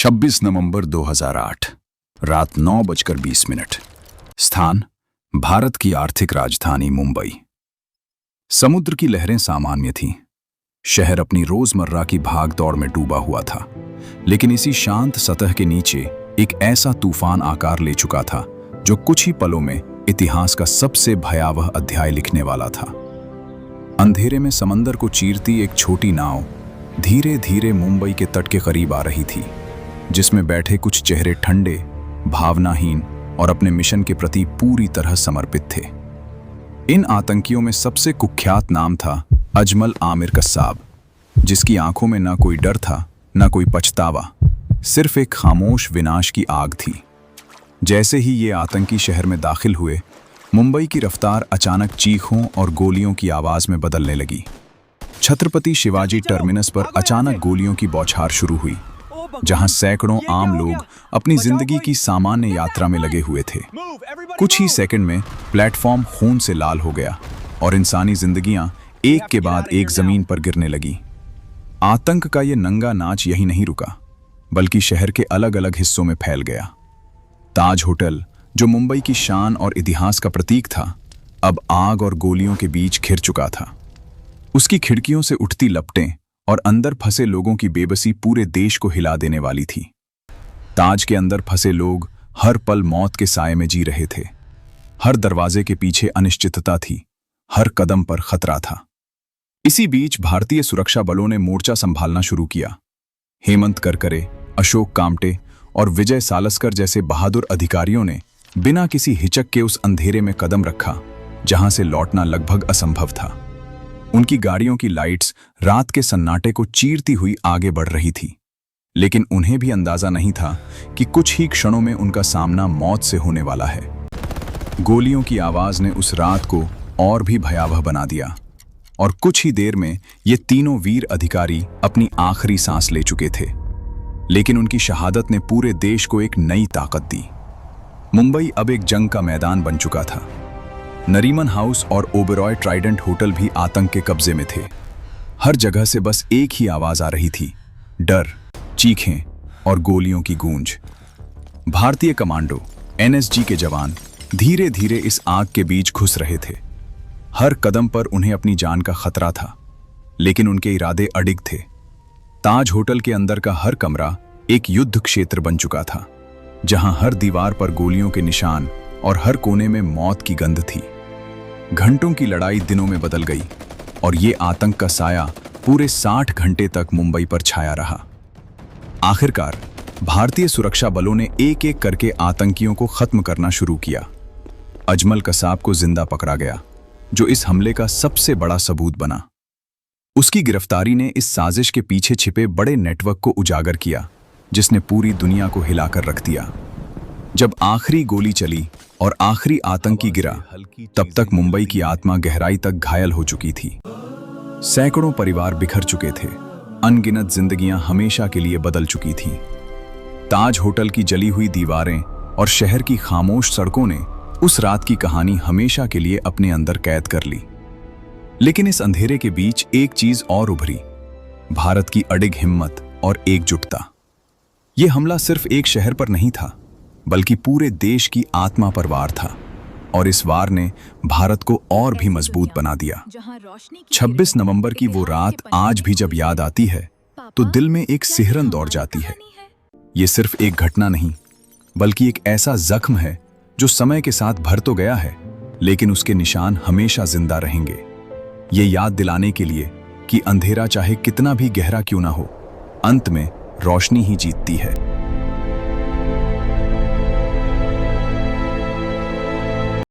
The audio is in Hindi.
26 नवंबर 2008 रात 9:20। स्थान भारत की आर्थिक राजधानी मुंबई। समुद्र की लहरें सामान्य थीं। शहर अपनी रोजमर्रा की भाग दौड़ में डूबा हुआ था, लेकिन इसी शांत सतह के नीचे एक ऐसा तूफान आकार ले चुका था जो कुछ ही पलों में इतिहास का सबसे भयावह अध्याय लिखने वाला था। अंधेरे में समंदर को चीरती एक छोटी नाव धीरे धीरे मुंबई के तट के करीब आ रही थी, जिसमें बैठे कुछ चेहरे ठंडे, भावनाहीन और अपने मिशन के प्रति पूरी तरह समर्पित थे। इन आतंकियों में सबसे कुख्यात नाम था अजमल आमिर कस्साब, जिसकी आंखों में ना कोई डर था, ना कोई पछतावा, सिर्फ एक खामोश विनाश की आग थी। जैसे ही ये आतंकी शहर में दाखिल हुए, मुंबई की रफ्तार अचानक चीखों और गोलियों की आवाज में बदलने लगी। छत्रपति शिवाजी टर्मिनस पर अचानक गोलियों की बौछार शुरू हुई, जहां सैकड़ों आम लोग अपनी जिंदगी की सामान्य यात्रा में लगे हुए थे। कुछ ही सेकंड में प्लेटफॉर्म खून से लाल हो गया और इंसानी जिंदगियां एक के बाद एक जमीन पर गिरने लगी। आतंक का ये नंगा नाच यही नहीं रुका, बल्कि शहर के अलग अलग हिस्सों में फैल गया। ताज होटल, जो मुंबई की शान और इतिहास का प्रतीक था, अब आग और गोलियों के बीच घिर चुका था। उसकी खिड़कियों से उठती लपटें और अंदर फंसे लोगों की बेबसी पूरे देश को हिला देने वाली थी। ताज के अंदर फंसे लोग हर पल मौत के साए में जी रहे थे। हर दरवाजे के पीछे अनिश्चितता थी, हर कदम पर खतरा था। इसी बीच भारतीय सुरक्षा बलों ने मोर्चा संभालना शुरू किया। हेमंत करकरे, अशोक कामटे और विजय सालस्कर जैसे बहादुर अधिकारियों ने बिना किसी हिचक के उस अंधेरे में कदम रखा, जहां से लौटना लगभग असंभव था। उनकी गाड़ियों की लाइट्स रात के सन्नाटे को चीरती हुई आगे बढ़ रही थी, लेकिन उन्हें भी अंदाजा नहीं था कि कुछ ही क्षणों में उनका सामना मौत से होने वाला है। गोलियों की आवाज ने उस रात को और भी भयावह बना दिया, और कुछ ही देर में ये तीनों वीर अधिकारी अपनी आखिरी सांस ले चुके थे। लेकिन उनकी शहादत ने पूरे देश को एक नई ताकत दी। मुंबई अब एक जंग का मैदान बन चुका था। नरीमन हाउस और ओबेरॉय ट्राइडेंट होटल भी आतंक के कब्जे में थे। हर जगह से बस एक ही आवाज आ रही थी, डर, चीखें और गोलियों की गूंज। भारतीय कमांडो, एनएसजी के जवान धीरे धीरे इस आग के बीच घुस रहे थे। हर कदम पर उन्हें अपनी जान का खतरा था, लेकिन उनके इरादे अडिग थे। ताज होटल के अंदर का हर कमरा एक युद्ध क्षेत्र बन चुका था, जहां हर दीवार पर गोलियों के निशान और हर कोने में मौत की गंध थी। घंटों की लड़ाई दिनों में बदल गई, और ये आतंक का साया पूरे 60 घंटे तक मुंबई पर छाया रहा। आखिरकार भारतीय सुरक्षा बलों ने एक एक करके आतंकियों को खत्म करना शुरू किया। अजमल कसाब को जिंदा पकड़ा गया, जो इस हमले का सबसे बड़ा सबूत बना। उसकी गिरफ्तारी ने इस साजिश के पीछे छिपे बड़े नेटवर्क को उजागर किया, जिसने पूरी दुनिया को हिलाकर रख दिया। जब आखिरी गोली चली और आखिरी आतंकी गिरा, तब तक मुंबई की आत्मा गहराई तक घायल हो चुकी थी। सैकड़ों परिवार बिखर चुके थे, अनगिनत जिंदगियां हमेशा के लिए बदल चुकी थीं। ताज होटल की जली हुई दीवारें और शहर की खामोश सड़कों ने उस रात की कहानी हमेशा के लिए अपने अंदर कैद कर ली। लेकिन इस अंधेरे के बीच एक चीज और उभरी, भारत की अडिग हिम्मत और एकजुटता। यह हमला सिर्फ एक शहर पर नहीं था, बल्कि पूरे देश की आत्मा पर वार था, और इस वार ने भारत को और भी मजबूत बना दिया। 26 नवंबर की वो रात आज भी जब याद आती है, तो दिल में एक सिहरन दौड़ जाती है। ये सिर्फ एक घटना नहीं, बल्कि एक ऐसा जख्म है जो समय के साथ भर तो गया है, लेकिन उसके निशान हमेशा जिंदा रहेंगे। ये याद दिलाने के लिए कि अंधेरा चाहे कितना भी गहरा क्यों ना हो, अंत में रोशनी ही जीतती है।